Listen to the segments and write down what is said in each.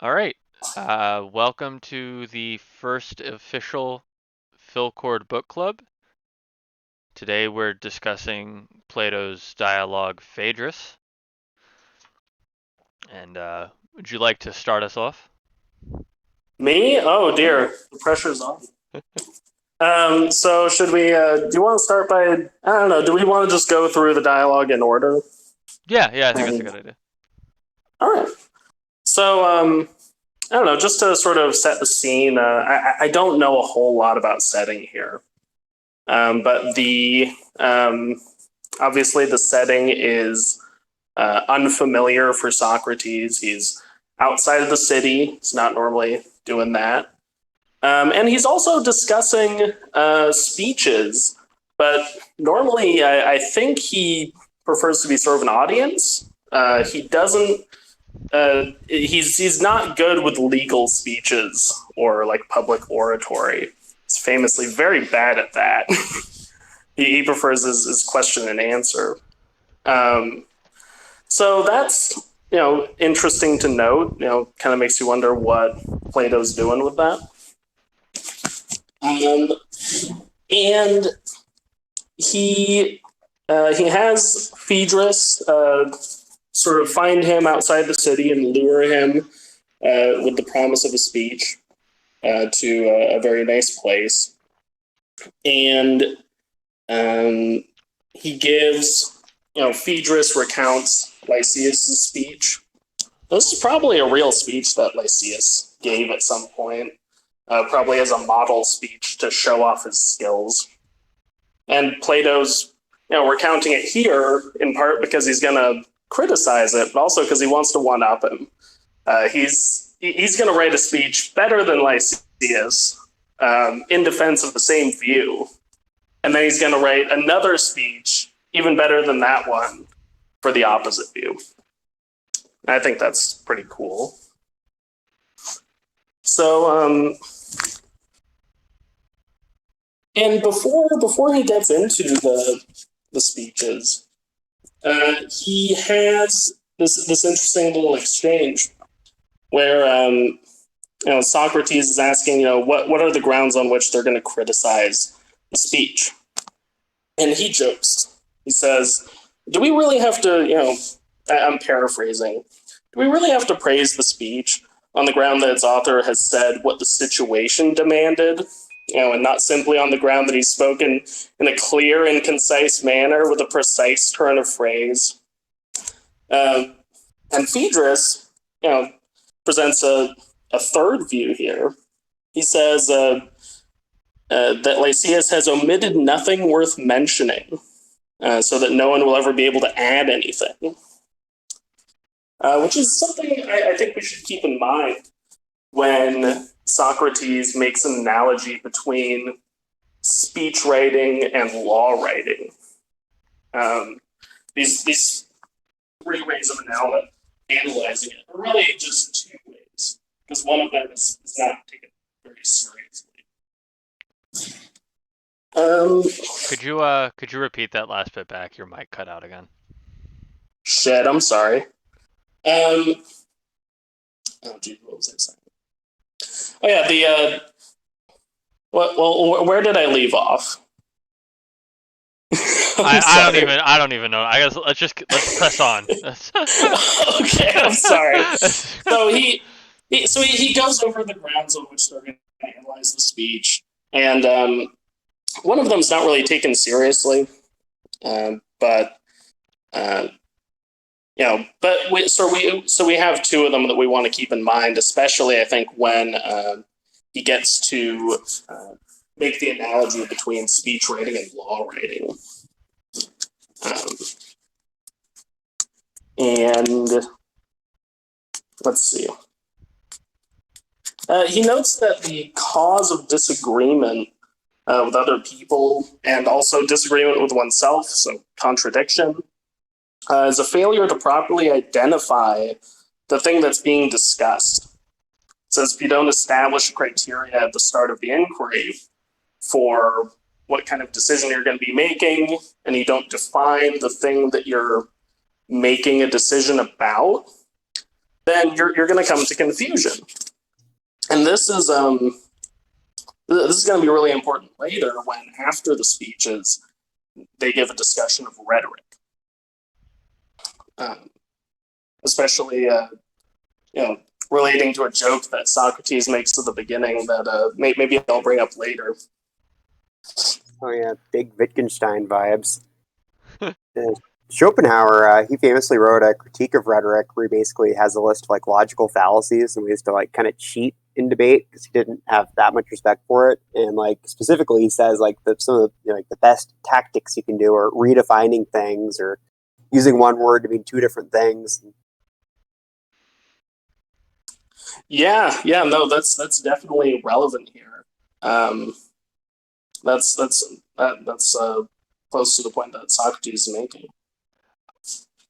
All right. Welcome to the first official Philcord book club. Today we're discussing Plato's dialogue Phaedrus. And would you like to start us off? Me? Oh Yeah. dear, the pressure's on. So should we? Do you want to start by? I don't know. Do we want to just go through the dialogue in order? Yeah, I think that's a And good idea. all right. So I don't know. Just to sort of set the scene, I don't know a whole lot about setting here, but the obviously the setting is unfamiliar for Socrates. He's outside of the city. He's not normally doing that. And he's also discussing speeches, but normally I think he prefers to be sort of an audience. He doesn't. He's not good with legal speeches or like public oratory. He's famously very bad at that. He prefers his question and answer. Um, so that's interesting to note. Kind of makes you wonder what Plato's doing with that. Um, and he has Phaedrus sort of find him outside the city and lure him with the promise of a speech to a very nice place, and he gives Phaedrus recounts Lysias's speech. This is probably a real speech that Lysias gave at some point, probably as a model speech to show off his skills. And Plato's, recounting it here in part because he's going to criticize it, but also because he wants to one up him. He's going to write a speech better than Lysias in defense of the same view, and then he's going to write another speech even better than that one for the opposite view. I think that's pretty cool. So, and before he gets into the speeches, he has this interesting little exchange where Socrates is asking, what are the grounds on which they're going to criticize the speech, and he jokes. He says, "Do we really have to?" I'm paraphrasing. Do we really have to praise the speech on the ground that its author has said what the situation demanded? And not simply on the ground that he's spoken in a clear and concise manner with a precise turn of phrase. And Phaedrus, presents a third view here. He says that Lysias has omitted nothing worth mentioning, so that no one will ever be able to add anything, which is something I think we should keep in mind when Socrates makes an analogy between speech writing and law writing. These three ways of analyzing it are really just two ways, because one of them is not taken very seriously. Um, Could you repeat that last bit back? Your mic cut out again. Shit, I'm sorry. Oh, geez, what was I saying? Oh yeah, the well, where did I leave off? I'm sorry. I don't even know. I guess let's press on. Okay, I'm sorry. So he goes over the grounds on which they're going to analyze the speech, and one of them is not really taken seriously, but we have two of them that we want to keep in mind, especially I think when he gets to make the analogy between speech writing and law writing. Um, and let's see. He notes that the cause of disagreement with other people and also disagreement with oneself, so contradiction, is a failure to properly identify the thing that's being discussed. It says if you don't establish criteria at the start of the inquiry for what kind of decision you're going to be making, and you don't define the thing that you're making a decision about, then you're going to come to confusion. And this is going to be really important later when, after the speeches, they give a discussion of rhetoric, um, especially relating to a joke that Socrates makes at the beginning that maybe I'll bring up later. Oh yeah, big Wittgenstein vibes. Schopenhauer, he famously wrote a critique of rhetoric where he basically has a list of like logical fallacies and ways to like kind of cheat in debate because he didn't have that much respect for it. And like specifically, he says like some of the, like the best tactics you can do are redefining things or using one word to mean two different things. Yeah, no, that's definitely relevant here. That's close to the point that Socrates is making.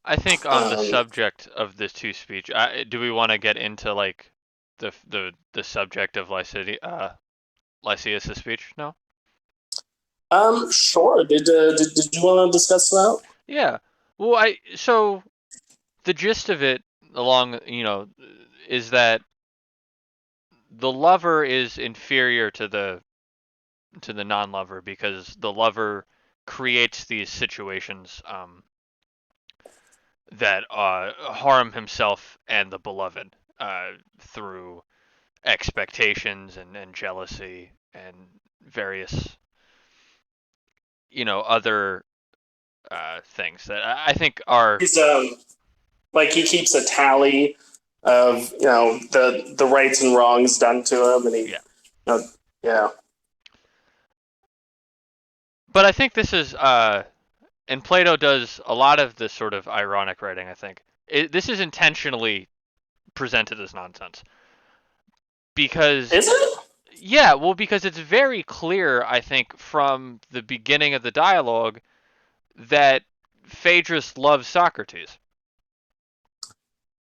I think on the subject of this two speech, do we want to get into like the subject of Lysias' speech? No. Sure. Did you want to discuss that? Yeah. Well, so the gist of it, is that the lover is inferior to the non-lover because the lover creates these situations that harm himself and the beloved through expectations and jealousy and various other things that I think are. He's like he keeps a tally of the rights and wrongs done to him, and he yeah. But I think this is and Plato does a lot of this sort of ironic writing. I think this is intentionally presented as nonsense because is it? Yeah, well, because it's very clear, I think, from the beginning of the dialogue that Phaedrus loves Socrates.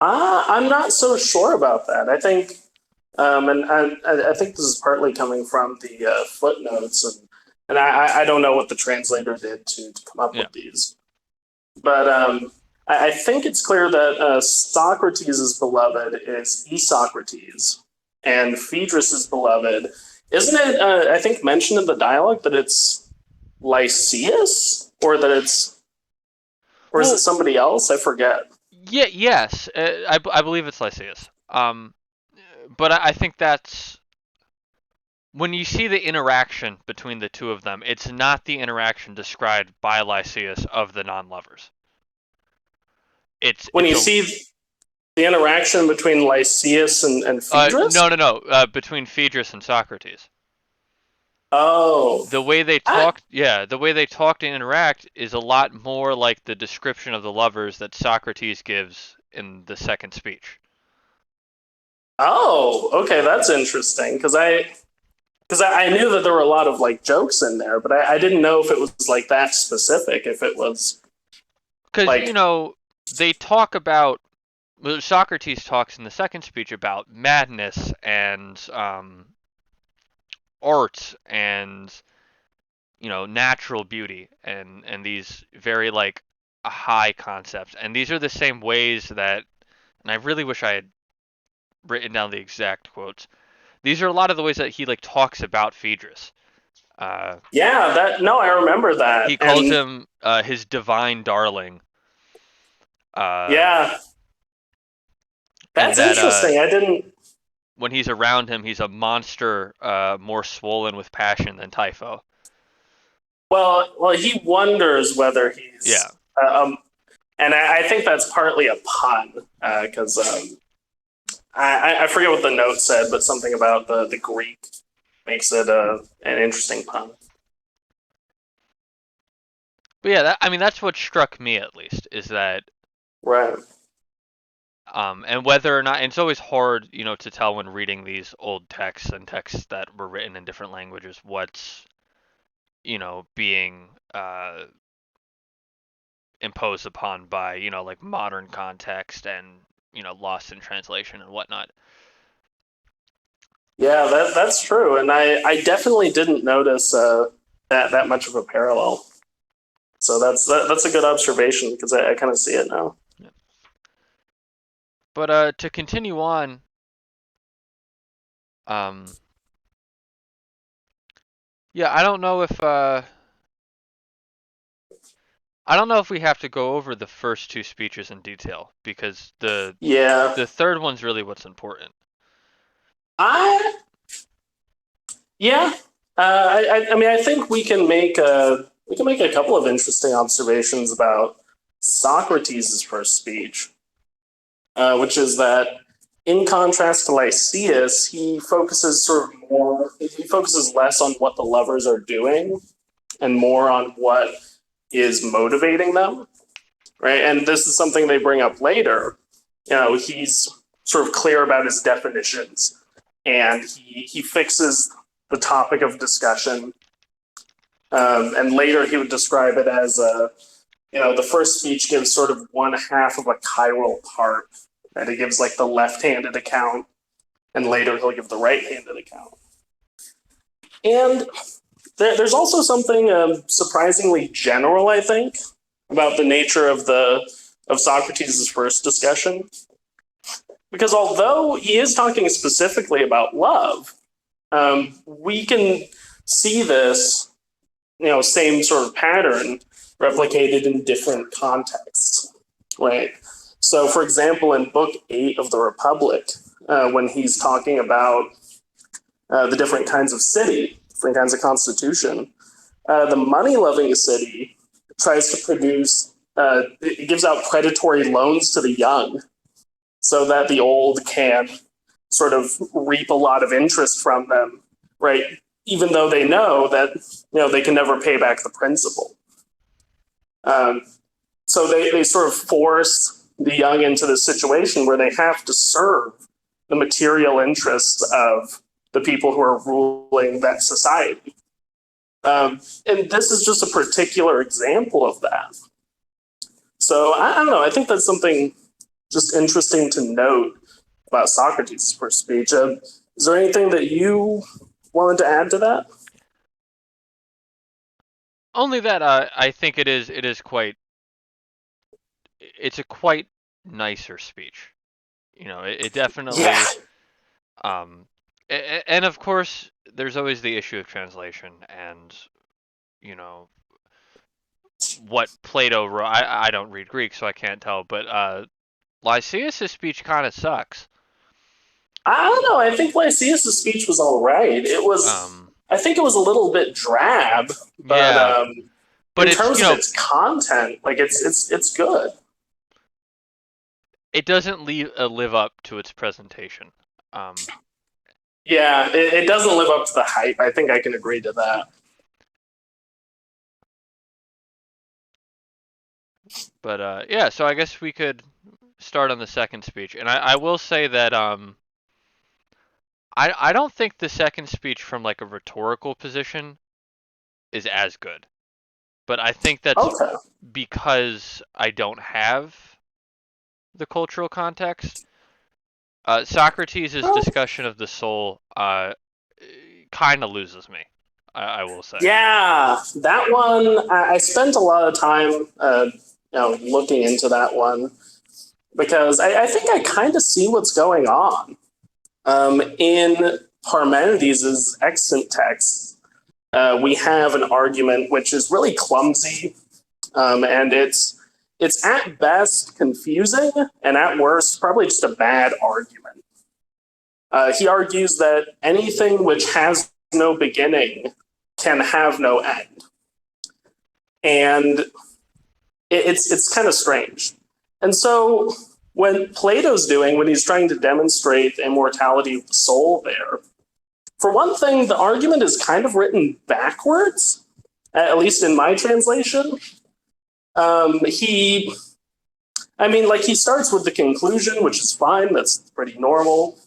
I'm not so sure about that. I think, and I think this is partly coming from the footnotes, and I don't know what the translator did to come up with these, but I think it's clear that Socrates' beloved is Isocrates, and Phaedrus' beloved, isn't it? I think mentioned in the dialogue that it's Lysias, or that it's, or is it somebody else? I forget. Yeah, yes, I believe it's Lysias. But I think that's when you see the interaction between the two of them, it's not the interaction described by Lysias of the non-lovers. When you see the interaction between Lysias and Phaedrus? No, between Phaedrus and Socrates. Oh. The way they talk, the way they talk and interact is a lot more like the description of the lovers that Socrates gives in the second speech. Oh, okay, that's interesting because I knew that there were a lot of like jokes in there, but I didn't know if it was like that specific. If it was because they talk about Socrates talks in the second speech about madness and art and natural beauty and these very like high concepts, and these are the same ways that, and I really wish I had written down the exact quotes. These are a lot of the ways that he like talks about Phaedrus. I remember that. He calls him his divine darling. That's interesting. I didn't. When he's around him, he's a monster, more swollen with passion than Typho. Well, he wonders whether he's and I think that's partly a pun because I forget what the note said, but something about the Greek makes it an interesting pun. But yeah, that's what struck me at least, is that right. And whether or not, and it's always hard, to tell when reading these old texts and texts that were written in different languages, what's, being imposed upon by, like modern context and, lost in translation and whatnot. Yeah, that's true. And I definitely didn't notice that much of a parallel. So that's a good observation because I kind of see it now. But to continue on, yeah, I don't know if we have to go over the first two speeches in detail because Yeah, the third one's really what's important. I yeah. I mean, I think we can make a couple of interesting observations about Socrates' first speech, which is that in contrast to Lysias, he focuses less on what the lovers are doing and more on what is motivating them, right? And this is something they bring up later. He's sort of clear about his definitions, and he fixes the topic of discussion. And later he would describe it as the first speech gives sort of one half of a chiral part, and he gives like the left-handed account, and later he'll give the right-handed account. And there's also something surprisingly general, I think, about the nature of Socrates' first discussion. Because although he is talking specifically about love, we can see this, same sort of pattern replicated in different contexts, right? So, for example, in Book 8 of the Republic, when he's talking about the different kinds of city, different kinds of constitution, the money-loving city tries to produce, it gives out predatory loans to the young so that the old can sort of reap a lot of interest from them, right? Even though they know that they can never pay back the principal. So they sort of force the young into this situation where they have to serve the material interests of the people who are ruling that society. And this is just a particular example of that. So I don't know. I think that's something just interesting to note about Socrates' first speech. Is there anything that you wanted to add to that? Only that I think it's a quite nicer speech. It definitely, Yeah. and of course, there's always the issue of translation and, what Plato wrote. I don't read Greek, so I can't tell, but Lysias' speech kind of sucks. I don't know. I think Lysias' speech was all right. I think it was a little bit drab, but Yeah, but in it's, terms of its content, like it's good. it doesn't live up to its presentation. Yeah, it doesn't live up to the hype. I think I can agree to that. But yeah, so I guess we could start on the second speech, and I will say that I don't think the second speech from like a rhetorical position is as good, but I think that's Okay. because I don't have the cultural context. Socrates' Well, discussion of the soul kind of loses me, I will say. yeah, that one. I spent a lot of time, looking into that one because I think I kind of see what's going on. In Parmenides' extant text, we have an argument which is really clumsy, and it's at best confusing, and at worst probably just a bad argument. He argues that anything which has no beginning can have no end, and it's kind of strange. And so when when he's trying to demonstrate the immortality of the soul there, for one thing, the argument is kind of written backwards, at least in my translation. He he starts with the conclusion, which is fine, that's pretty normal.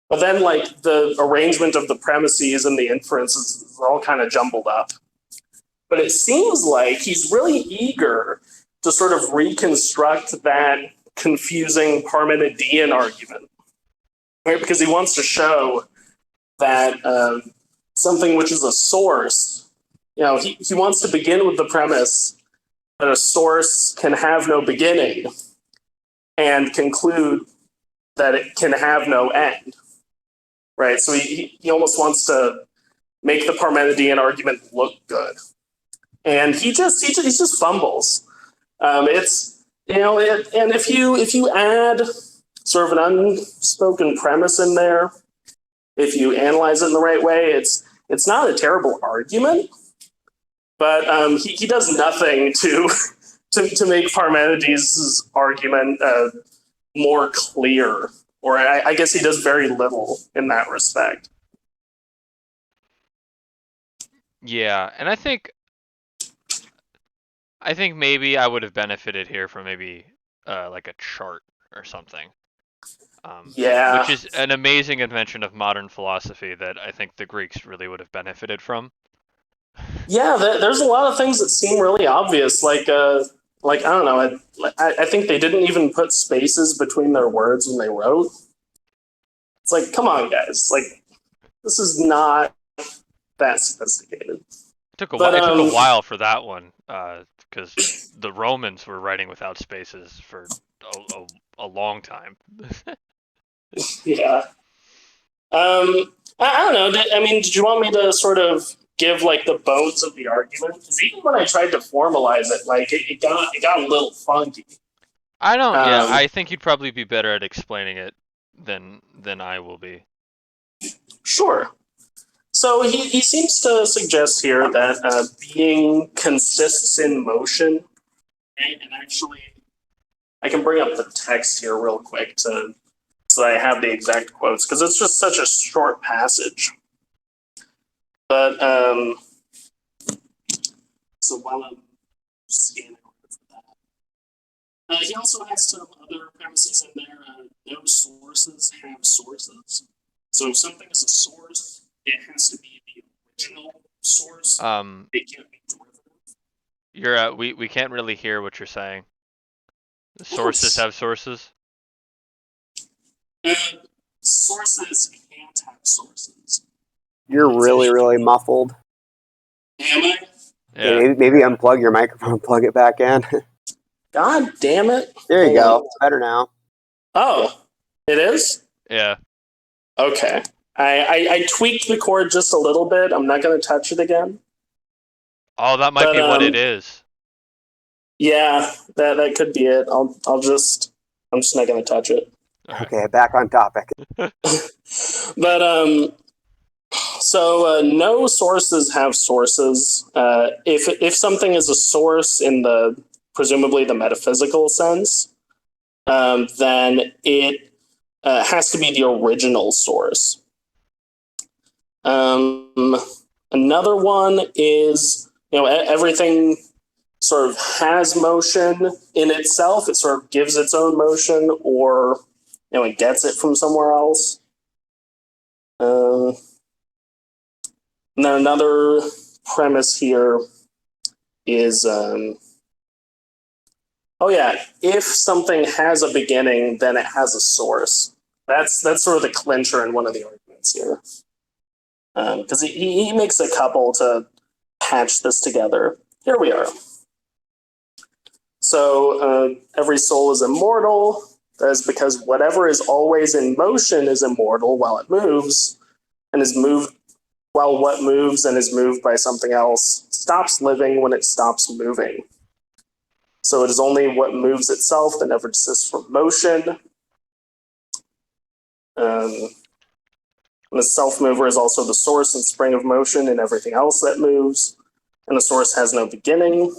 But then, like, the arrangement of the premises and the inferences is all kind of jumbled up. But it seems like he's really eager to sort of reconstruct that confusing Parmenidean argument, right? Because he wants to show that something which is a source, he wants to begin with the premise that a source can have no beginning and conclude that it can have no end, right? So he almost wants to make the Parmenidean argument look good, and he just fumbles. It's and if you add sort of an unspoken premise in there, if you analyze it in the right way, it's not a terrible argument, but he does nothing to make Parmenides' argument more clear, or I guess he does very little in that respect. Yeah, and I think maybe I would have benefited here from maybe like a chart or something. Yeah. Which is an amazing invention of modern philosophy that I think the Greeks really would have benefited from. Yeah, there's a lot of things that seem really obvious, like I don't know, I think they didn't even put spaces between their words when they wrote. It's like, come on, guys, like this is not that sophisticated. It took a while for that one, because the Romans were writing without spaces for a long time. Yeah. I don't know. I mean, did you want me to sort of give like the bones of the argument? Because even when I tried to formalize it, like it got a little funky. I don't. Yeah, I think you'd probably be better at explaining it than I will be. Sure. So he seems to suggest here that being consists in motion, and actually, I can bring up the text here real quick so that I have the exact quotes, because it's just such a short passage. But so while I'm scanning for that, he also has some other premises in there. No sources have sources. So if something is a source, it has to be the original source. It can't be derivative. We can't really hear what you're saying. The sources have sources? Sources can't have sources. You're really, really muffled. Am I? Yeah. Maybe unplug your microphone, plug it back in. God damn it. There you go. It's better now. Oh, it is? Yeah. Okay. I tweaked the cord just a little bit. I'm not going to touch it again. Oh, that might be what it is. Yeah, that could be it. I'm just not going to touch it. Okay, back on topic. But so no sources have sources. If something is a source in the presumably the metaphysical sense, then it has to be the original source. Another one is, everything sort of has motion in itself. It sort of gives its own motion, or it gets it from somewhere else. And then another premise here is, if something has a beginning, then it has a source. That's sort of the clincher in one of the arguments here. Because he makes a couple to patch this together. Here we are. So every soul is immortal. That is because whatever is always in motion is immortal while it moves, and is moved while what moves and is moved by something else stops living when it stops moving. So it is only what moves itself that never desists from motion. And the self-mover is also the source and spring of motion in everything else that moves. And the source has no beginning.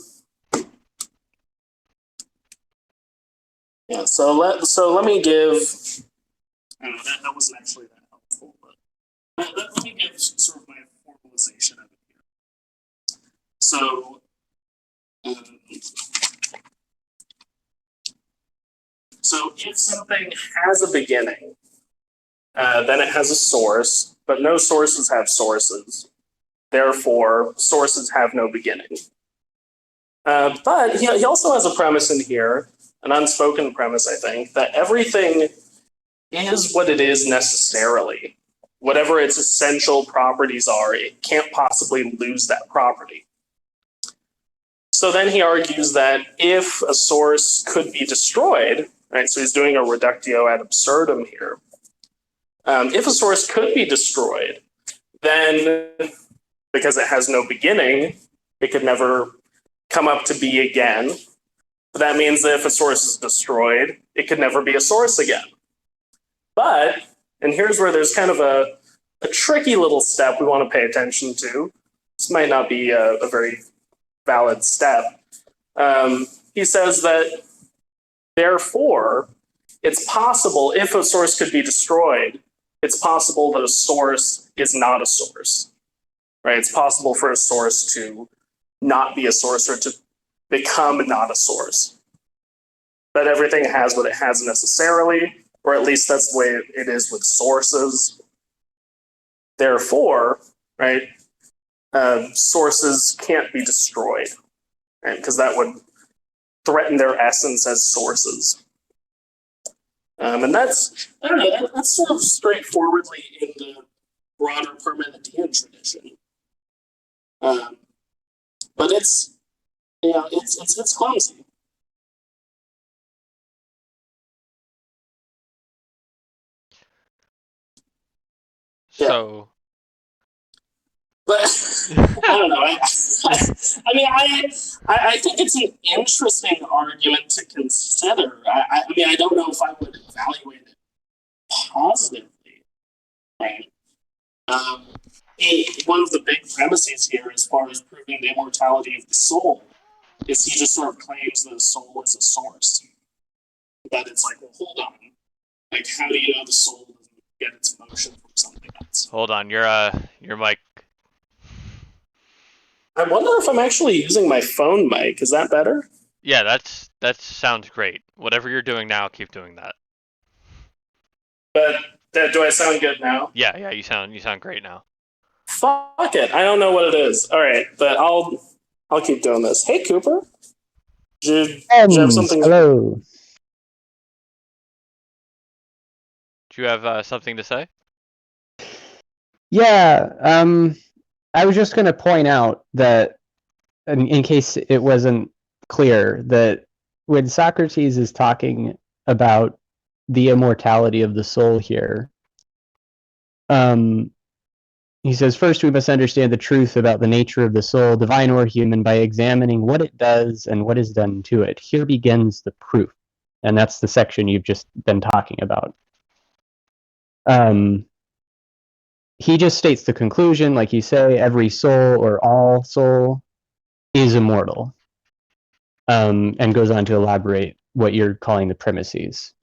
Yeah, so let me give... I don't know, that wasn't actually that helpful, but let me give sort of my formalization of it here. So if something has a beginning, then it has a source, but no sources have sources. Therefore, sources have no beginning. But he also has a premise in here, an unspoken premise, I think, that everything is what it is necessarily. Whatever its essential properties are, it can't possibly lose that property. So then he argues that if a source could be destroyed, right? So he's doing a reductio ad absurdum here. If a source could be destroyed, then because it has no beginning, it could never come up to be again. But that means that if a source is destroyed, it could never be a source again. But, and here's where there's kind of a tricky little step we want to pay attention to. This might not be a very valid step. He says that, therefore, it's possible, if a source could be destroyed, it's possible that a source is not a source. Right? It's possible for a source to not be a source or to become not a source. But everything has what it has necessarily, or at least that's the way it is with sources. Therefore, right, sources can't be destroyed, right? Because that would threaten their essence as sources. And that's, I don't know, that's sort of straightforwardly in the broader Parmenidean tradition. But it's, you know, it's clumsy. So, But I don't know. I mean, I think it's an interesting argument to consider. I mean, I don't know if I would evaluate it positively, right? One of the big premises here, as far as proving the immortality of the soul, is he just sort of claims that the soul is a source. But it's like, well, hold on. Like, how do you know the soul doesn't get its motion from something else? hold on, your mic. I wonder if I'm actually using my phone mic. Is that better? Yeah, that sounds great. Whatever you're doing now, keep doing that. But do I sound good now? Yeah, you sound great now. Fuck it. I don't know what it is. All right, but I'll keep doing this. Hey, Cooper. Did you have something? Hello. Do you have something to say? Yeah, I was just going to point out that, in case it wasn't clear, that when Socrates is talking about the immortality of the soul here, he says, first we must understand the truth about the nature of the soul, divine or human, by examining what it does and what is done to it. Here begins the proof, and that's the section you've just been talking about. He just states the conclusion, like you say, every soul or all soul is immortal, and goes on to elaborate what you're calling the premises.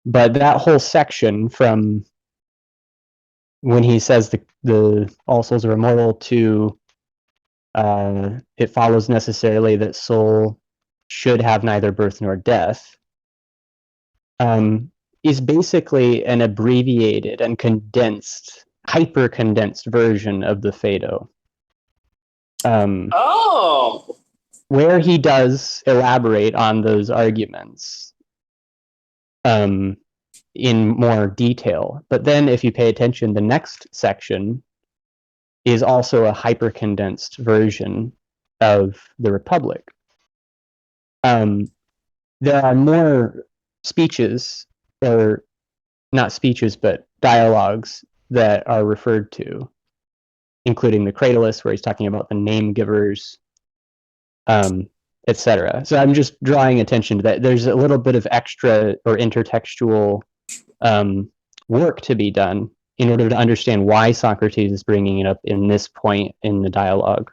But that whole section from when he says the all souls are immortal to it follows necessarily that soul should have neither birth nor death, is basically an abbreviated and condensed, hyper-condensed version of the Phaedo. Where he does elaborate on those arguments in more detail. But then if you pay attention, the next section is also a hyper-condensed version of the Republic. There are more speeches, or not speeches, but dialogues that are referred to, including the Cratylus, where he's talking about the name givers, etc. So I'm just drawing attention to that. There's a little bit of extra or intertextual work to be done in order to understand why Socrates is bringing it up in this point in the dialogue.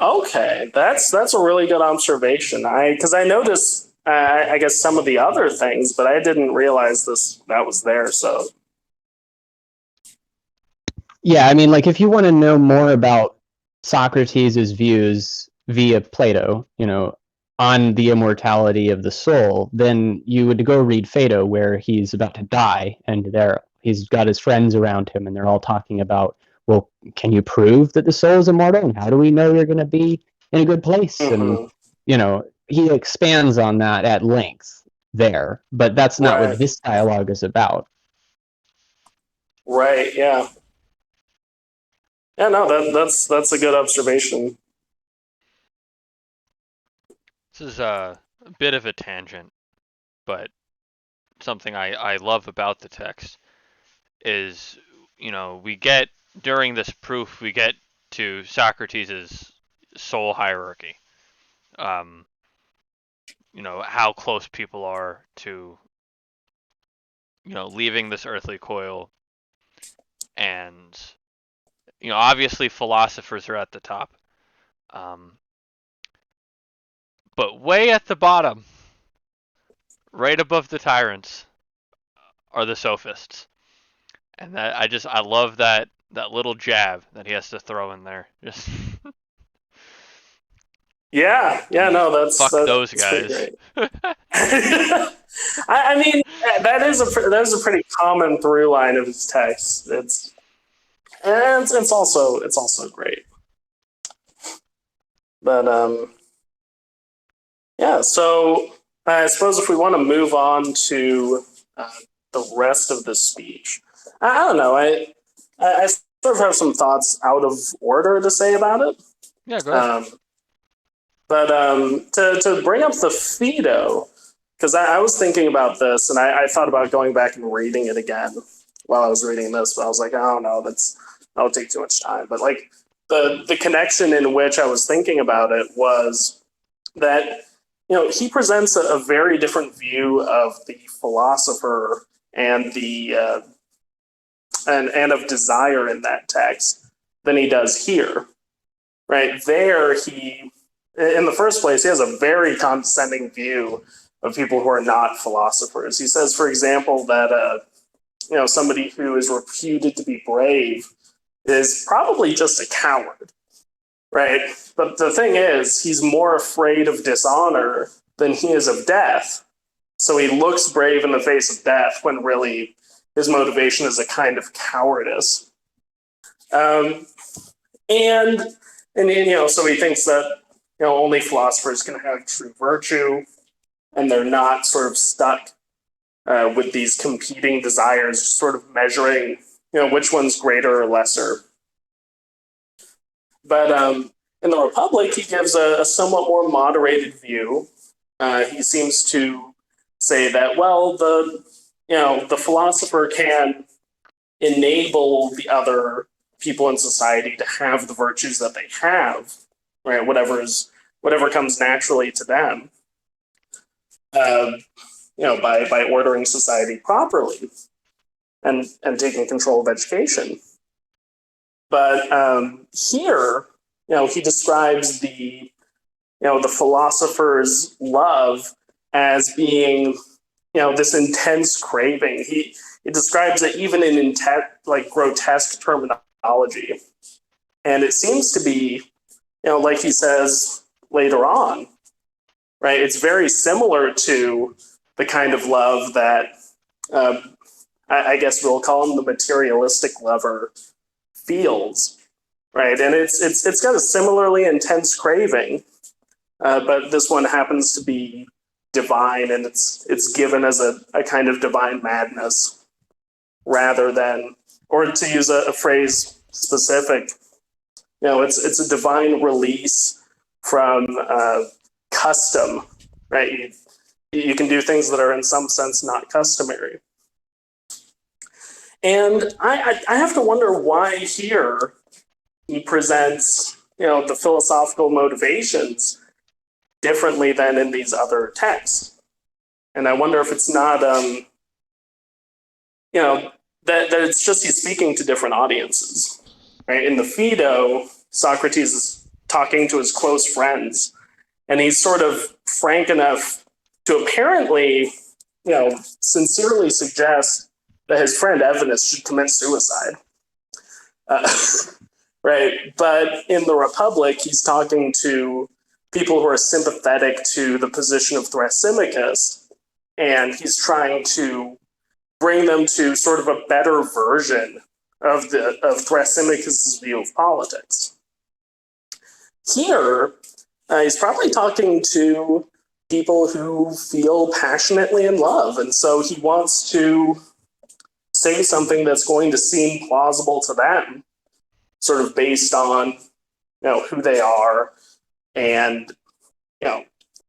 Okay, that's a really good observation. Because I noticed, I guess, some of the other things, but I didn't realize that was there. So yeah, I mean, like, if you want to know more about Socrates' views via Plato, on the immortality of the soul, then you would go read Phaedo, where he's about to die, and he's got his friends around him, and they're all talking about, well, can you prove that the soul is immortal? And how do we know you're going to be in a good place? Mm-hmm. And, he expands on that at length there, but that's not what this dialogue is about. Right, yeah. Yeah, no, that's a good observation. This is a bit of a tangent, but something I love about the text is, we get, during this proof, we get to Socrates' soul hierarchy. How close people are to, leaving this earthly coil. And, obviously philosophers are at the top. But way at the bottom, right above the tyrants, are the sophists. And that I love that little jab that he has to throw in there. Just Yeah, no, fuck those that's pretty guys. great. I mean, that is a pretty common through line of his text. It's also great. But yeah. So I suppose if we want to move on to the rest of the speech, I don't know. I sort of have some thoughts out of order to say about it. Yeah, go ahead. But to bring up the Phaedo, because I was thinking about this, and I thought about going back and reading it again while I was reading this, but I was like, oh no, that'll take too much time. But like the connection in which I was thinking about it was that he presents a very different view of the philosopher and the and of desire in that text than he does here. Right there, he, in the first place, he has a very condescending view of people who are not philosophers. He says, for example, that somebody who is reputed to be brave is probably just a coward, right? But the thing is, he's more afraid of dishonor than he is of death. So he looks brave in the face of death when really his motivation is a kind of cowardice. And so he thinks that only philosophers can have true virtue, and they're not sort of stuck with these competing desires, just sort of measuring which one's greater or lesser. But in the Republic, he gives a somewhat more moderated view. He seems to say that, well, the philosopher can enable the other people in society to have the virtues that they have, right? Whatever comes naturally to them, by ordering society properly and taking control of education. But here, he describes the philosopher's love as being, this intense craving. He describes it even in grotesque terminology. And it seems to be, like he says later on, right? It's very similar to the kind of love that I guess we'll call him the materialistic lover feels, right? And it's got a similarly intense craving, but this one happens to be divine, and it's given as a kind of divine madness rather than, or to use a phrase specific, it's a divine release from custom, right? You can do things that are in some sense not customary. And I have to wonder why here he presents, the philosophical motivations differently than in these other texts. And I wonder if it's not, that it's just he's speaking to different audiences, right? In the Phaedo, Socrates is talking to his close friends, and he's sort of frank enough to apparently, sincerely suggest that his friend Evenus should commit suicide. Right. But in the Republic, he's talking to people who are sympathetic to the position of Thrasymachus, and he's trying to bring them to sort of a better version of Thrasymachus' view of politics. Here, he's probably talking to people who feel passionately in love, and so he wants to say something that's going to seem plausible to them, sort of based on who they are and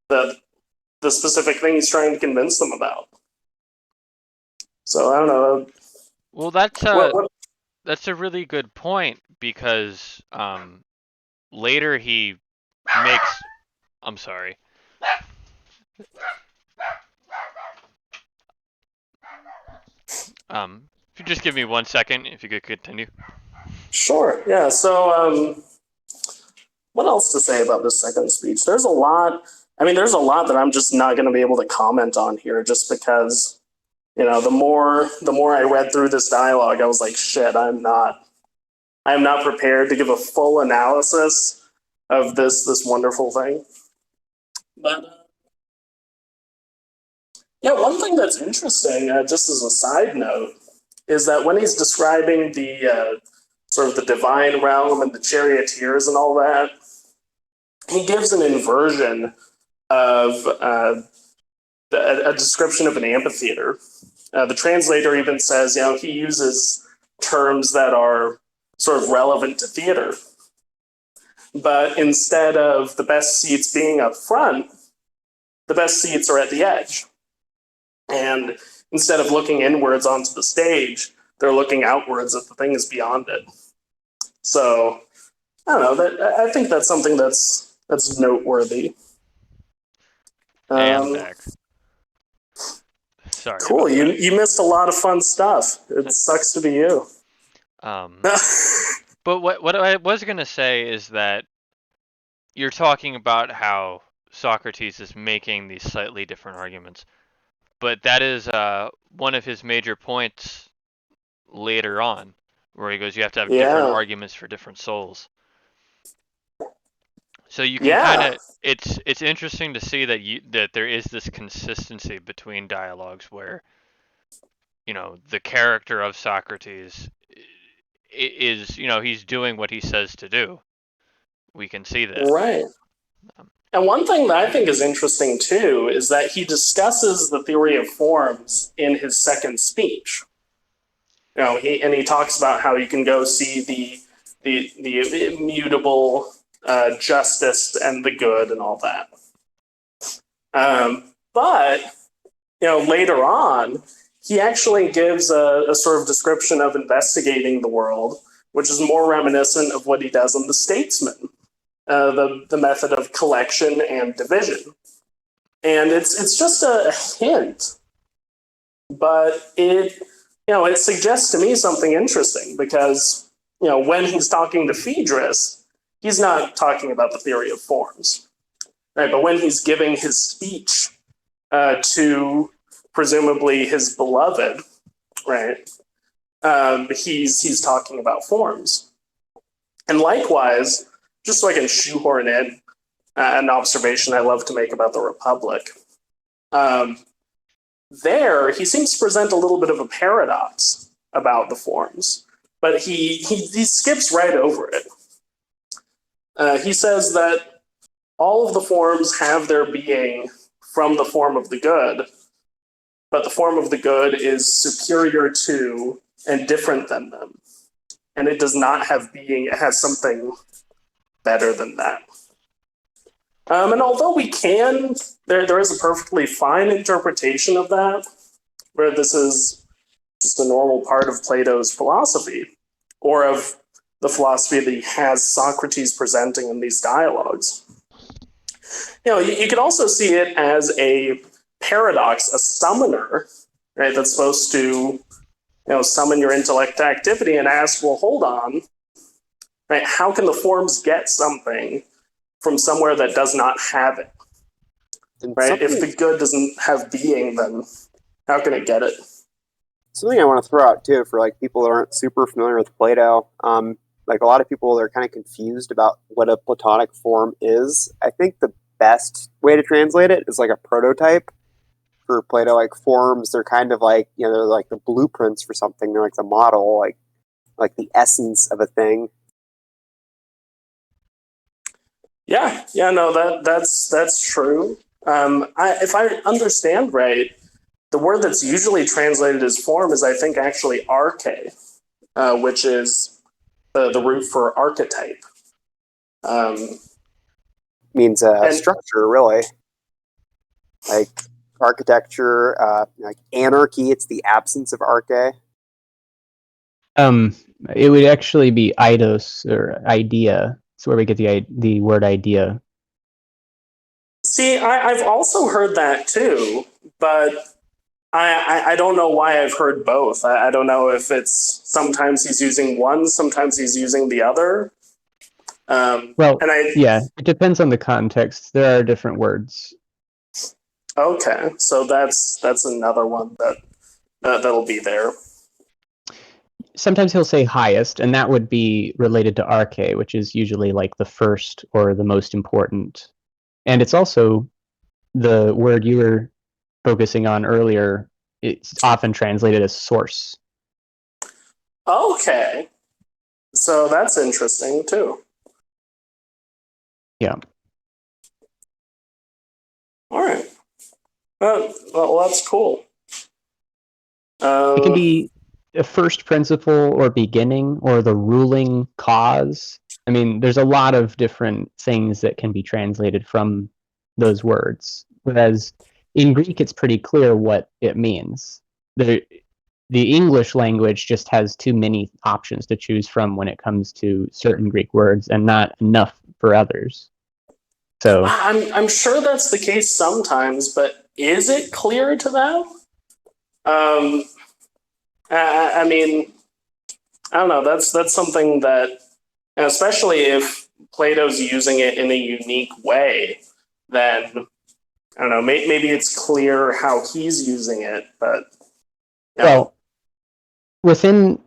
the the specific thing he's trying to convince them about. So I don't know. Well, What? that's a really good point because later he makes. I'm sorry. If you just give me 1 second, if you could continue. Sure. Yeah. So what else to say about this second speech? There's a lot. I mean, there's a lot that I'm just not going to be able to comment on here, just because the more I read through this dialogue, I was like, shit, I'm not prepared to give a full analysis of this wonderful thing. But yeah, one thing that's interesting, just as a side note, is that when he's describing the sort of the divine realm and the charioteers and all that, he gives an inversion of a description of an amphitheater. The translator even says, he uses terms that are sort of relevant to theater. But instead of the best seats being up front, the best seats are at the edge. And instead of looking inwards onto the stage, they're looking outwards at the things beyond it. So I don't know. I think that's something that's noteworthy. And back. Sorry. Cool. You missed a lot of fun stuff. It sucks to be you. But what I was gonna say is that you're talking about how Socrates is making these slightly different arguments, but that is one of his major points later on, where he goes, you have to have different arguments for different souls. So you can kind of it's interesting to see that there is this consistency between dialogues where the character of Socrates is he's doing what he says to do. We can see that. Right. And one thing that I think is interesting too is that he discusses the theory of forms in his second speech. He talks about how you can go see the immutable justice and the good and all that. But later on, he actually gives a sort of description of investigating the world, which is more reminiscent of what he does in The Statesman, the method of collection and division. And it's just a hint, but it suggests to me something interesting because when he's talking to Phaedrus, he's not talking about the theory of forms, right? But when he's giving his speech to presumably his beloved, right? He's talking about forms. And likewise, just so I can shoehorn in an observation I love to make about the Republic, there he seems to present a little bit of a paradox about the forms, but he skips right over it. He says that all of the forms have their being from the form of the good, but the form of the good is superior to and different than them. And it does not have being, it has something better than that. And although there is a perfectly fine interpretation of that, where this is just a normal part of Plato's philosophy, or of the philosophy that he has Socrates presenting in these dialogues. You can also see it as a paradox, a summoner, right, that's supposed to summon your intellect to activity and ask, well, hold on, right, how can the forms get something from somewhere that does not have it? Right? If the good doesn't have being, then how can it get it? Something I want to throw out too for people that aren't super familiar with Plato, a lot of people are kind of confused about what a Platonic form is. I think the best way to translate it is like a prototype. For Plato, forms, they're kind of they're like the blueprints for something. They're like the model, like the essence of a thing. Yeah, no, that's true. If I understand right, the word that's usually translated as form is, I think, actually arche, which is the root for archetype. Means structure, really. Like architecture, like anarchy, it's the absence of arche. It would actually be eidos or idea. It's where we get the word idea. See, I've also heard that too, but I don't know why I've heard both. I don't know if it's sometimes he's using one, sometimes he's using the other. Well, And I yeah, it depends on the context. There are different words. Okay, so that's another one that'll be there. Sometimes he'll say highest, and that would be related to arche, which is usually like the first or the most important. And it's also the word you were focusing on earlier. It's often translated as source. Okay, so that's interesting too. Yeah. All right. Well, that's cool. It can be a first principle or beginning or the ruling cause. I mean, there's a lot of different things that can be translated from those words. Whereas in Greek, it's pretty clear what it means. The English language just has too many options to choose from when it comes to certain Greek words and not enough for others. So I'm sure that's the case sometimes, but is it clear to them? Um, I mean, I don't know. That's something that, and especially if Plato's using it in a unique way, then I don't know. Maybe it's clear how he's using it, but well, within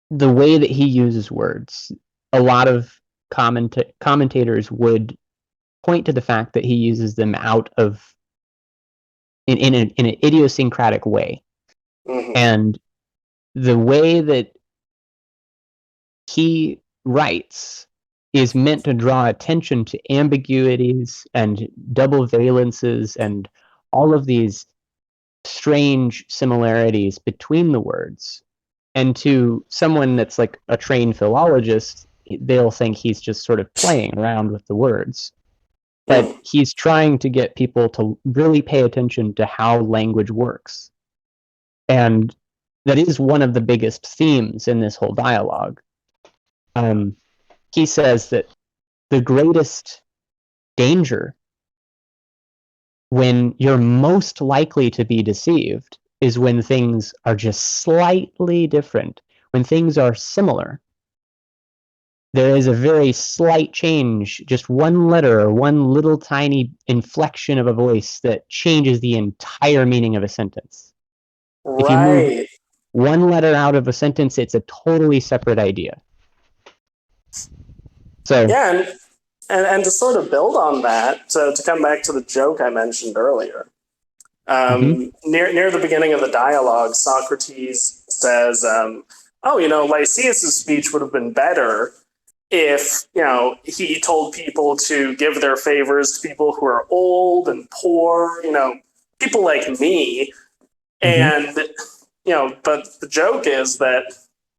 the way that he uses words, a lot of commentators would point to the fact that he uses them out of in an idiosyncratic way, and the way that he writes is meant to draw attention to ambiguities and double valences and all of these strange similarities between the words. And to someone that's like a trained philologist, they'll think he's just sort of playing around with the words. But he's trying to get people to really pay attention to how language works. And that is one of the biggest themes in this whole dialogue. He says that the greatest danger when you're most likely to be deceived is when things are just slightly different, when things are similar. There is a very slight change, just one letter or one little tiny inflection of a voice that changes the entire meaning of a sentence. right. If you move one letter out of a sentence, it's a totally separate idea. So yeah, and to sort of build on that, to come back to the joke I mentioned earlier, near the beginning of the dialogue, Socrates says, "Oh, Lysias's speech would have been better if he told people to give their favors to people who are old and poor, people like me." And but the joke is that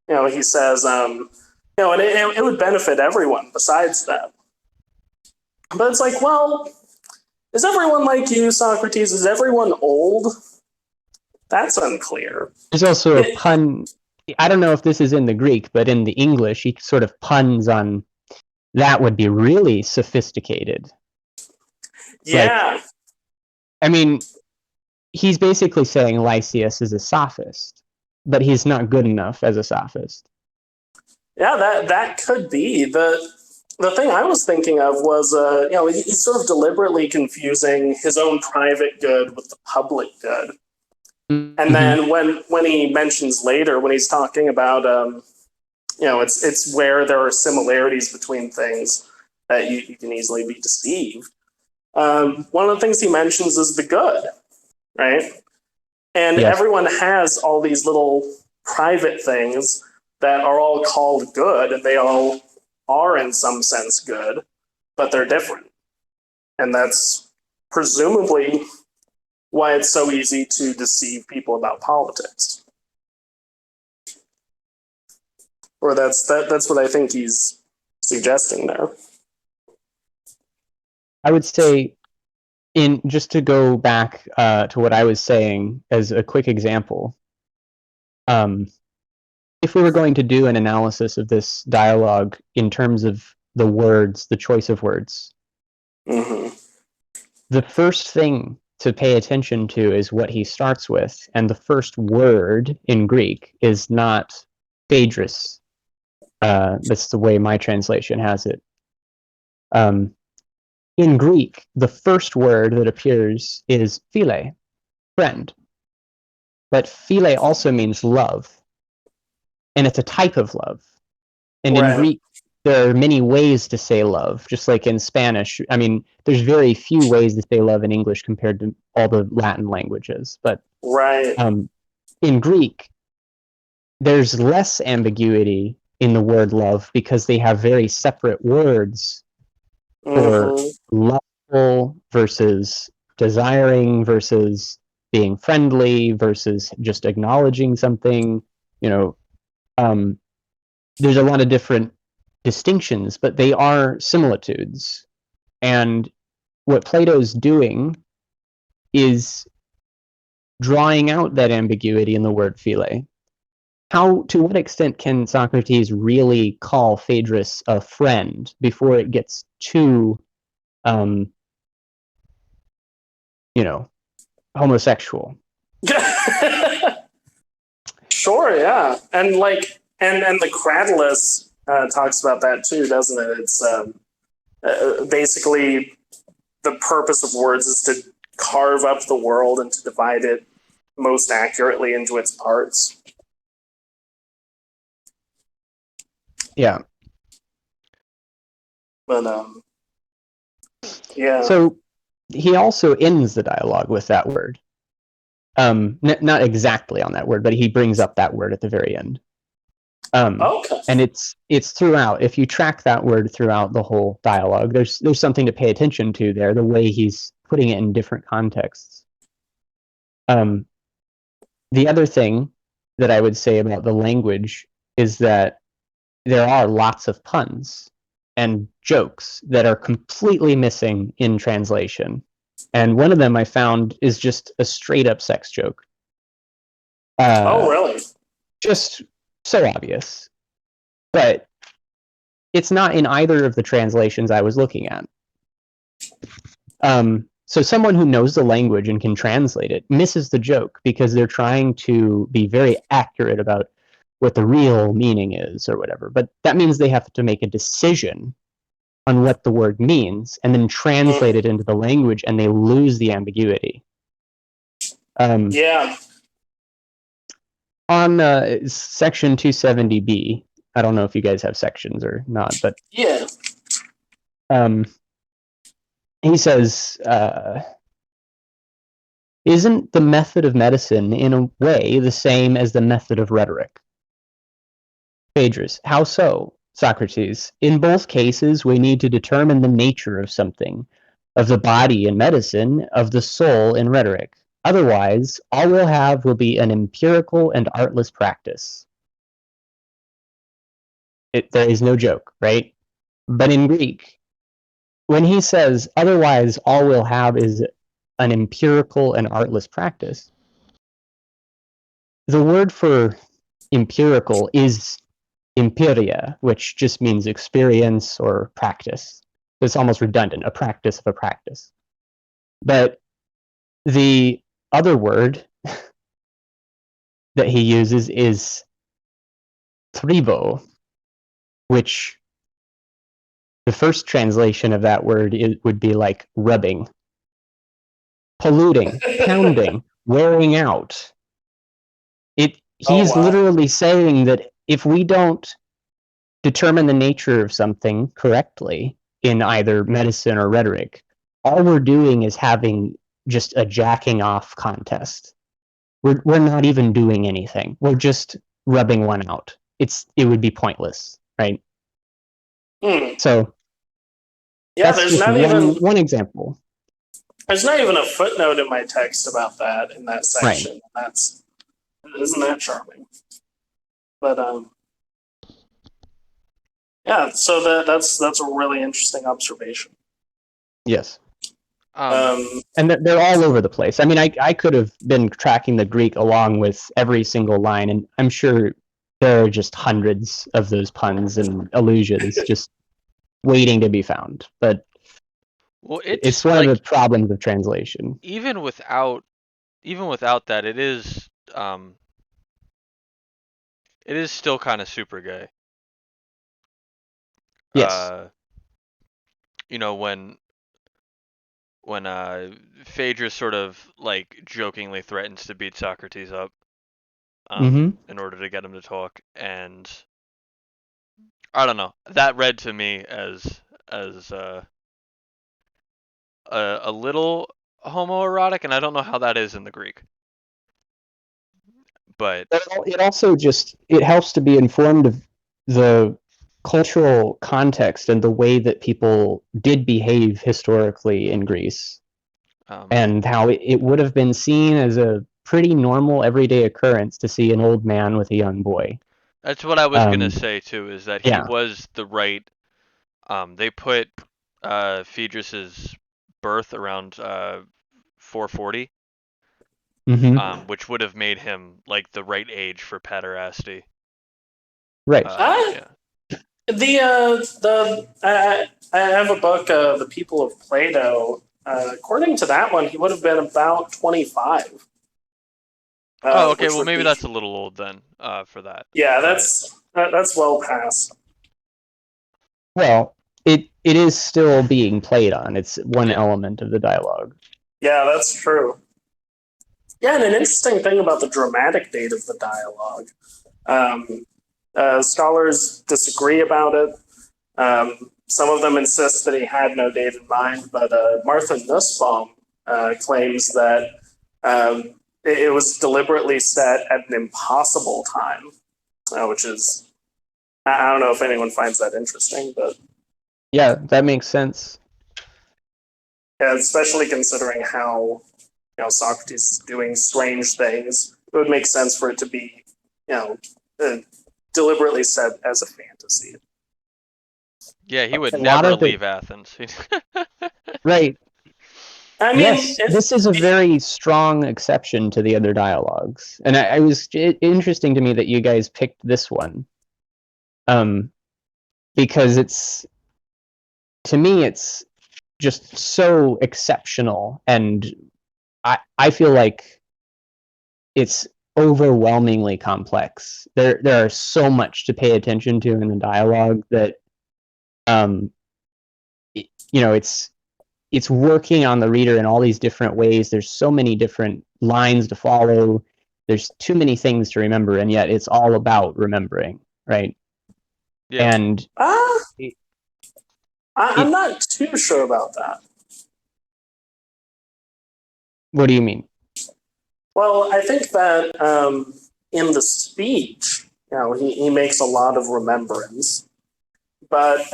he says, and it would benefit everyone besides them. But it's like, well, is everyone like you, Socrates? Is everyone old? That's unclear. There's also a pun. I don't know if this is in the Greek, but in the English, he sort of puns on that would be really sophisticated. Yeah. Like, I mean, he's basically saying Lysias is a sophist, but he's not good enough as a sophist. Yeah, that could be. The thing I was thinking of was, he's sort of deliberately confusing his own private good with the public good. And then when he mentions later, when he's talking about, it's where there are similarities between things that you can easily be deceived. One of the things he mentions is the good, right? And everyone has all these little private things that are all called good, and they all are in some sense good, but they're different. And that's presumably why it's so easy to deceive people about politics. Or that's what I think he's suggesting there. I would say in just to go back to what I was saying as a quick example, if we were going to do an analysis of this dialogue in terms of the words, the choice of words, the first thing to pay attention to is what he starts with, and the first word in Greek is not Phaedrus. That's the way my translation has it. In Greek, the first word that appears is phile, friend. But phile also means love, and it's a type of love. And in Right. Greek, there are many ways to say love, just like in Spanish. I mean, there's very few ways to say love in English compared to all the Latin languages. But Right. In Greek, there's less ambiguity in the word love because they have very separate words for loveful versus desiring versus being friendly versus just acknowledging something. There's a lot of different distinctions, but they are similitudes. And what Plato's doing is drawing out that ambiguity in the word phile. To what extent can Socrates really call Phaedrus a friend before it gets too, homosexual? Sure, yeah, and the Cratylus talks about that too, doesn't it? It's basically the purpose of words is to carve up the world and to divide it most accurately into its parts. Yeah. But yeah. So he also ends the dialogue with that word. Not exactly on that word, but he brings up that word at the very end. Okay. And it's throughout. If you track that word throughout the whole dialogue, there's something to pay attention to there. The way he's putting it in different contexts. The other thing that I would say about the language is that there are lots of puns and jokes that are completely missing in translation. And one of them I found is just a straight up sex joke. Oh, really? Just so obvious. But it's not in either of the translations I was looking at. So someone who knows the language and can translate it misses the joke because they're trying to be very accurate about what the real meaning is or whatever. But that means they have to make a decision on what the word means and then translate it into the language, and they lose the ambiguity. Yeah. On section 270b, I don't know if you guys have sections or not, but yeah. He says, isn't the method of medicine in a way the same as the method of rhetoric? Phaedrus, how so? Socrates, in both cases we need to determine the nature of something, of the body in medicine, of the soul in rhetoric. Otherwise, all we'll have will be an empirical and artless practice. There is no joke, right? But in Greek, when he says, otherwise all we'll have is an empirical and artless practice, the word for empirical is empiria, which just means experience or practice. It's almost redundant, a practice of a practice. But the other word that he uses is thribo, which the first translation of that word would be like rubbing, polluting, pounding, wearing out. He's literally saying that if we don't determine the nature of something correctly in either medicine or rhetoric, all we're doing is having just a jacking off contest. We're not even doing anything. We're just rubbing one out. It would be pointless, right? So yeah, that's there's just not even one example. There's not even a footnote in my text about that in that section. Right. Isn't that charming? But yeah, so that's a really interesting observation. Yes. Um, And they're all over the place. I mean, I could have been tracking the Greek along with every single line, and I'm sure there are just hundreds of those puns and allusions just waiting to be found. But well, it's it's one of the like problems of translation. even without that, it is still kind of super gay. Yes. Uh, you know, when Phaedrus sort of like jokingly threatens to beat Socrates up Mm-hmm. in order to get him to talk, and I don't know, that read to me as a little homoerotic, and I don't know how that is in the Greek, but But it also just it helps to be informed of the cultural context and the way that people did behave historically in Greece, um, and how it would have been seen as a pretty normal everyday occurrence to see an old man with a young boy. that's what I was gonna Um, say too, is that he yeah. was the right. They put Phaedrus's birth around 440, Mm-hmm. which would have made him like the right age for pederasty. Right. Yeah. I have a book, The People of Plato. According to that one, he would have been about 25, Oh, okay. which Well, would maybe be, that's a little old then for that. yeah, But that's well past. Well, it is still being played on. It's one yeah, element of the dialogue. Yeah, that's true. Yeah, and an interesting thing about the dramatic date of the dialogue. Um, Scholars disagree about it. Some of them insist that he had no date in mind, but Martha Nussbaum claims that it was deliberately set at an impossible time, which is, I don't know if anyone finds that interesting, but Yeah, that makes sense. yeah, especially considering how Socrates is doing strange things, it would make sense for it to be you know uh, deliberately set as a fantasy. yeah, he would A lot never of it, leave Athens. right. I mean, Yes, this is a very strong exception to the other dialogues, and I was interesting to me that you guys picked this one, um, because it's to me it's just so exceptional, and I feel like it's overwhelmingly complex. There are so much to pay attention to in the dialogue that um, it's working on the reader in all these different ways. There's so many different lines to follow. There's too many things to remember, and yet it's all about remembering, right? yeah. And uh, it, I'm it not too sure about that. what do you mean? Well, I think that in the speech, he makes a lot of remembrance. But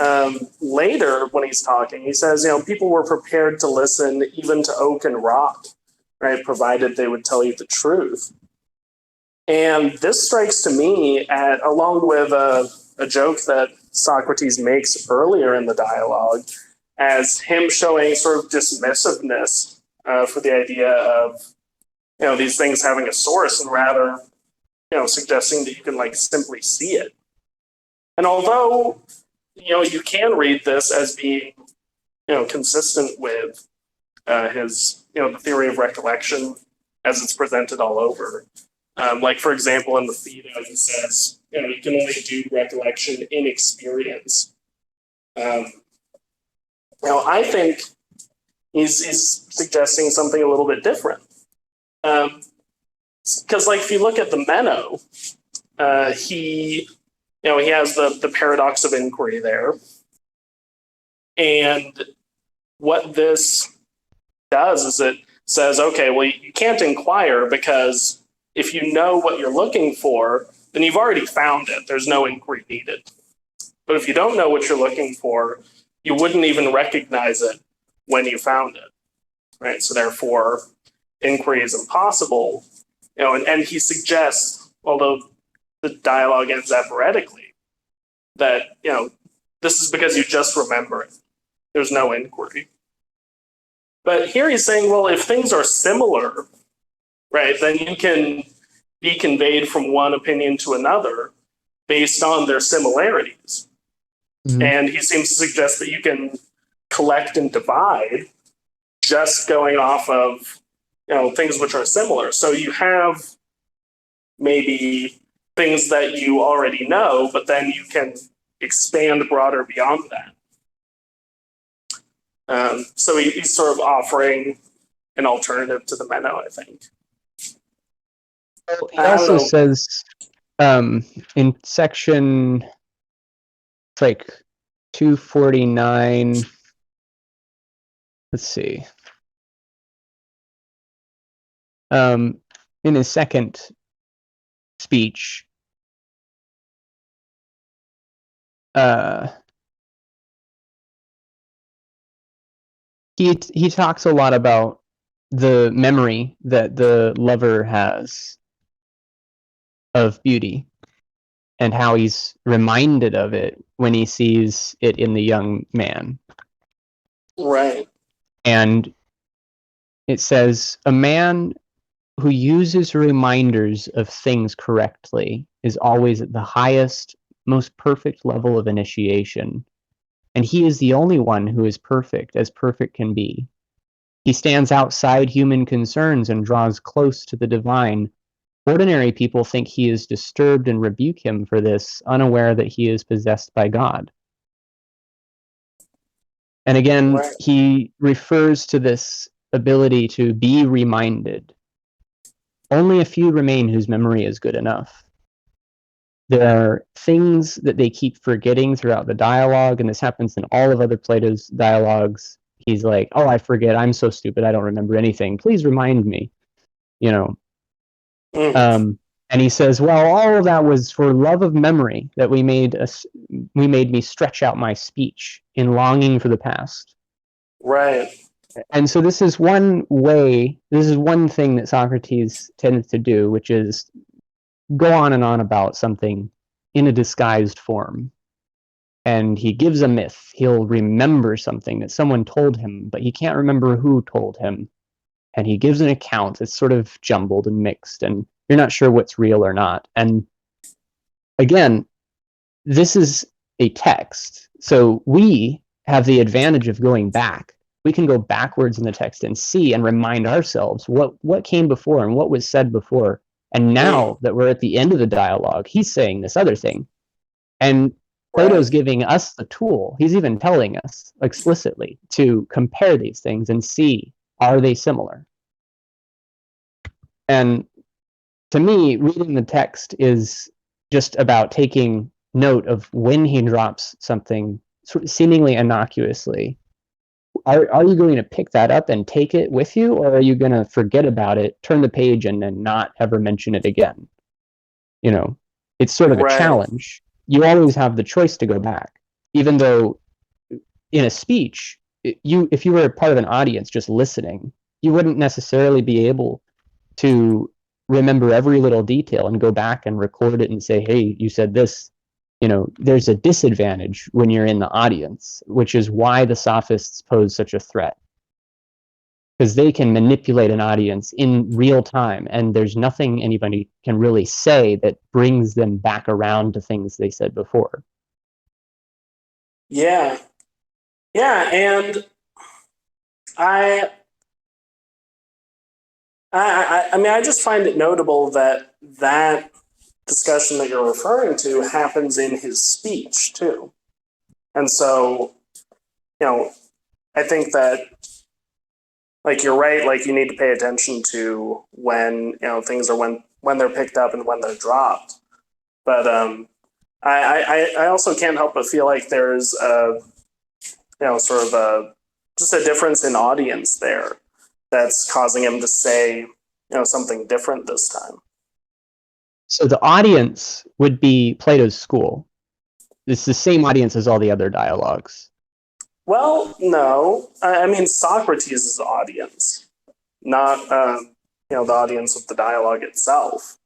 later, when he's talking, he says, people were prepared to listen even to oak and rock, right, provided they would tell you the truth. And this strikes to me, along with a joke that Socrates makes earlier in the dialogue, as him showing sort of dismissiveness for the idea of these things having a source, and rather suggesting that you can like simply see it. And although you can read this as being consistent with his the theory of recollection as it's presented all over. Like for example, in the Phaedo, he says you can only do recollection in experience. Um, I think he's suggesting something a little bit different. Because like if you look at the Meno, he he has the paradox of inquiry there, and what this does is it says, okay, well, you can't inquire because if you know what you're looking for, then you've already found it. There's no inquiry needed. But if you don't know what you're looking for, you wouldn't even recognize it when you found it, right? So therefore, inquiry is impossible. And he suggests, although the dialogue ends aphoretically, that this is because you just remember it. There's no inquiry. But here he's saying, well, if things are similar, right, then you can be conveyed from one opinion to another based on their similarities. Mhm. And he seems to suggest that you can collect and divide just going off of things which are similar. So you have maybe things that you already know, but then you can expand broader beyond that. So he's sort of offering an alternative to the Meno, I think. He also says in section, it's like 249. Let's see. In his second speech, he talks a lot about the memory that the lover has of beauty and how he's reminded of it when he sees it in the young man. Right. And it says, a man who uses reminders of things correctly is always at the highest, most perfect level of initiation. And he is the only one who is perfect, as perfect can be. He stands outside human concerns and draws close to the divine. Ordinary people think he is disturbed and rebuke him for this, unaware that he is possessed by God. And again, Right. he refers to this ability to be reminded. Only a few remain whose memory is good enough. There are things that they keep forgetting throughout the dialogue, and this happens in all of other Plato's dialogues. He's like, oh, I forget, I'm so stupid, I don't remember anything. Please remind me. And he says, well, all of that was for love of memory that we made me stretch out my speech in longing for the past. Right. And so this is one thing that Socrates tended to do, which is go on and on about something in a disguised form. And he gives a myth. He'll remember something that someone told him, but he can't remember who told him. And he gives an account. It's sort of jumbled and mixed, and you're not sure what's real or not. And again, this is a text. So we have the advantage of going back. We can go backwards in the text and see and remind ourselves what came before and what was said before. And now that we're at the end of the dialogue, he's saying this other thing. And Plato's giving us the tool. He's even telling us explicitly to compare these things and see, are they similar? And to me, reading the text is just about taking note of when he drops something seemingly innocuously. Are you going to pick that up and take it with you, or are you going to forget about it, turn the page, and then not ever mention it again? It's sort of a challenge. You always have the choice to go back, even though in a speech, if you were part of an audience just listening, you wouldn't necessarily be able to remember every little detail and go back and record it and say, hey, you said this. There's a disadvantage when you're in the audience, which is why the sophists pose such a threat. Because they can manipulate an audience in real time, and there's nothing anybody can really say that brings them back around to things they said before. Yeah. Yeah, and I mean, I just find it notable that discussion that you're referring to happens in his speech too. And so, I think that, like, you're right, like, you need to pay attention to when, things are when they're picked up and when they're dropped. But I also can't help but feel like there's sort of just a difference in audience there that's causing him to say, something different this time. So the audience would be Plato's school. It's the same audience as all the other dialogues. Well, no. I mean, Socrates' audience, not the audience of the dialogue itself.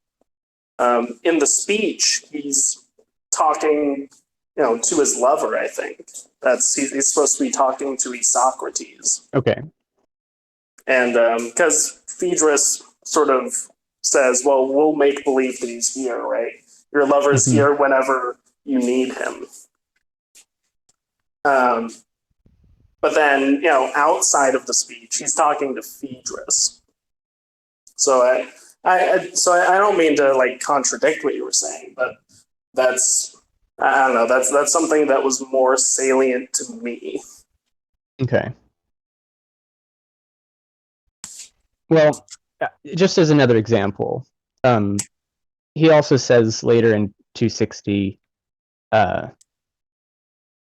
In the speech, he's talking, to his lover. I think he's supposed to be talking to Socrates. Okay. And because Phaedrus sort of says, well, we'll make believe that he's here, right? Your lover's Mhm. here whenever you need him. But then, outside of the speech, he's talking to Phaedrus. So I don't mean to like contradict what you were saying, but that's I don't know. That's something that was more salient to me. Okay. Well, just as another example, he also says later in 260,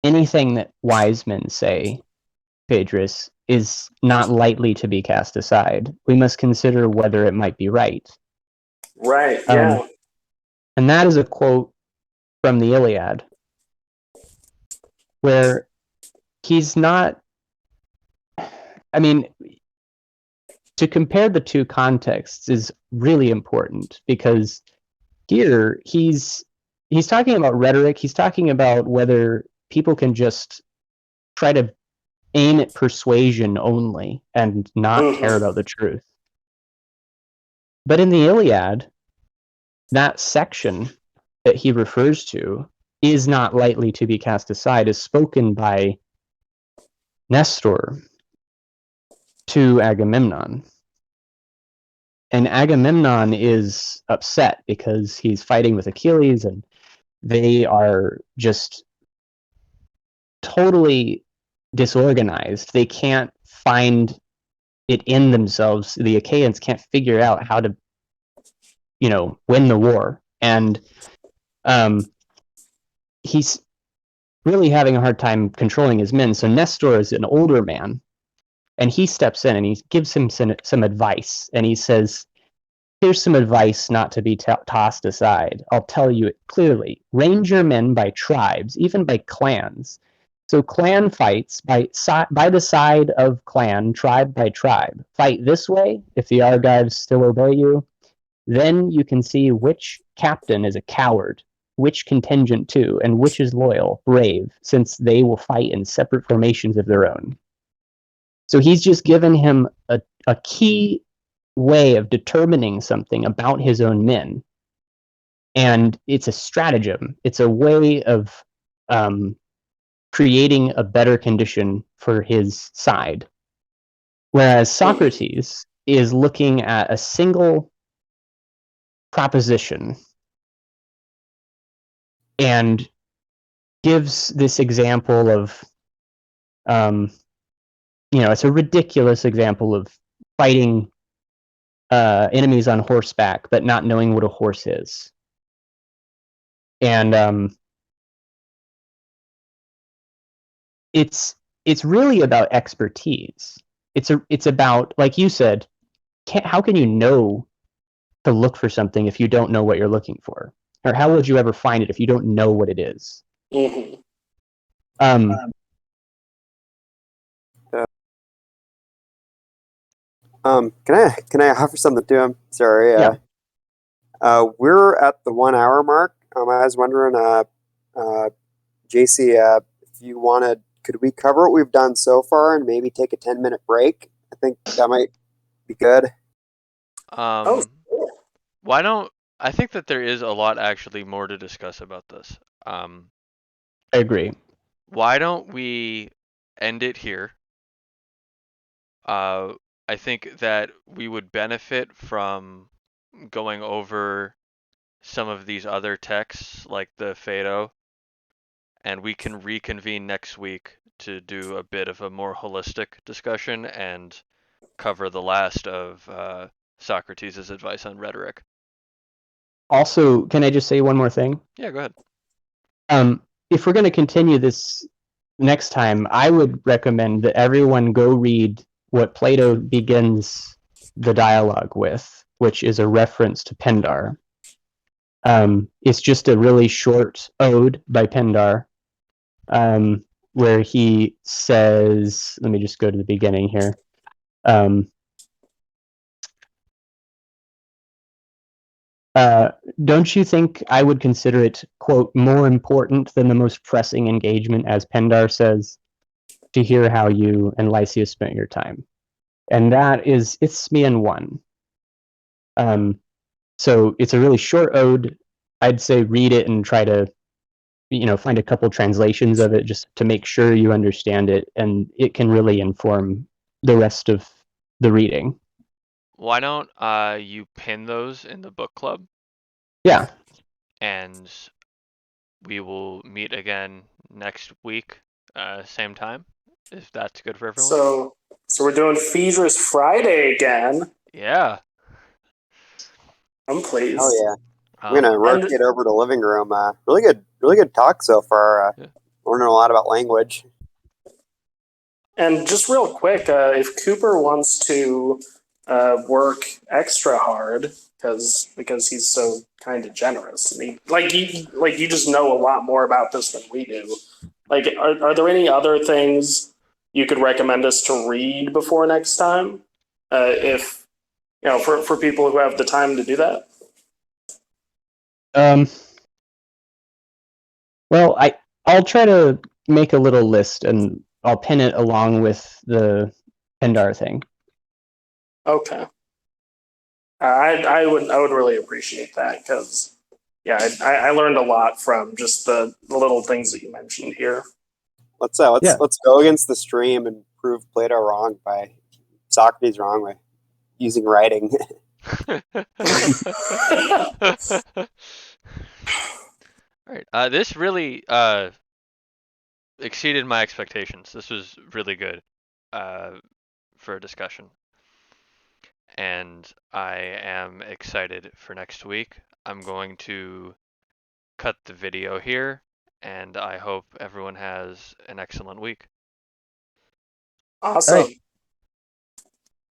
anything that wise men say, Phaedrus, is not lightly to be cast aside. We must consider whether it might be right. Right. Yeah. And that is a quote from the Iliad, where he's not. I mean, to compare the two contexts is really important, because here he's talking about rhetoric. He's talking about whether people can just try to aim at persuasion only and not care about the truth. But in the Iliad, that section that he refers to is not lightly to be cast aside, is spoken by Nestor to Agamemnon. And Agamemnon is upset because he's fighting with Achilles, and they are just totally disorganized. They can't find it in themselves. The Achaeans can't figure out how to, win the war. And he's really having a hard time controlling his men. So Nestor is an older man, and he steps in and he gives him some advice. And he says, here's some advice not to be tossed aside. I'll tell you it clearly. Range your men by tribes, even by clans. So clan fights by the side of clan, tribe by tribe. Fight this way if the Argives still obey you. Then you can see which captain is a coward, which contingent too, and which is loyal, brave, since they will fight in separate formations of their own. So he's just given him a key way of determining something about his own men. And it's a stratagem. It's a way of creating a better condition for his side. Whereas Socrates is looking at a single proposition and gives this example of, it's a ridiculous example of fighting enemies on horseback, but not knowing what a horse is. And it's really about expertise. It's about, like you said, how can you know to look for something if you don't know what you're looking for? Or how would you ever find it if you don't know what it is? Mm-hmm. Can I offer something to him? Sorry. Yeah. We're at the 1 hour mark. I was wondering, JC, if you wanted, could we cover what we've done so far and maybe take a 10-minute break? I think that might be good. Why don't I think that there is a lot actually more to discuss about this. I agree. Why don't we end it here? I think that we would benefit from going over some of these other texts like the Phaedo, and we can reconvene next week to do a bit of a more holistic discussion and cover the last of Socrates' advice on rhetoric. Also, can I just say one more thing? Yeah, go ahead. If we're going to continue this next time, I would recommend that everyone go read what Plato begins the dialogue with, which is a reference to Pindar. It's just a really short ode by Pindar, where he says, let me just go to the beginning here. Don't you think I would consider it, quote, more important than the most pressing engagement, as Pindar says, to hear how you and Lysias spent your time? and that is Isthmian 1. So it's a really short ode. I'd say read it and try to, find a couple translations of it just to make sure you understand it, and it can really inform the rest of the reading. Why don't you pin those in the book club, Yeah. and we will meet again next week, same time, if that's good for everyone. So we're doing Phaedrus Friday again. Yeah. I'm pleased. Oh yeah. I'm gonna rotate over to living room. Really good talk so far. Yeah. Learning a lot about language. And just real quick, if Cooper wants to work extra hard because he's so kind of generous, and you just know a lot more about this than we do. Like, are there any other things you could recommend us to read before next time? If for people who have the time to do that. Well, I'll try to make a little list and I'll pin it along with the Pendar thing. Okay. I would really appreciate that because I learned a lot from just the little things that you mentioned here. Let's go against the stream and prove Plato wrong by Socrates wrong by using writing. All right. This really exceeded my expectations. This was really good for a discussion. And I am excited for next week. I'm going to cut the video here, and I hope everyone has an excellent week. Awesome. All right.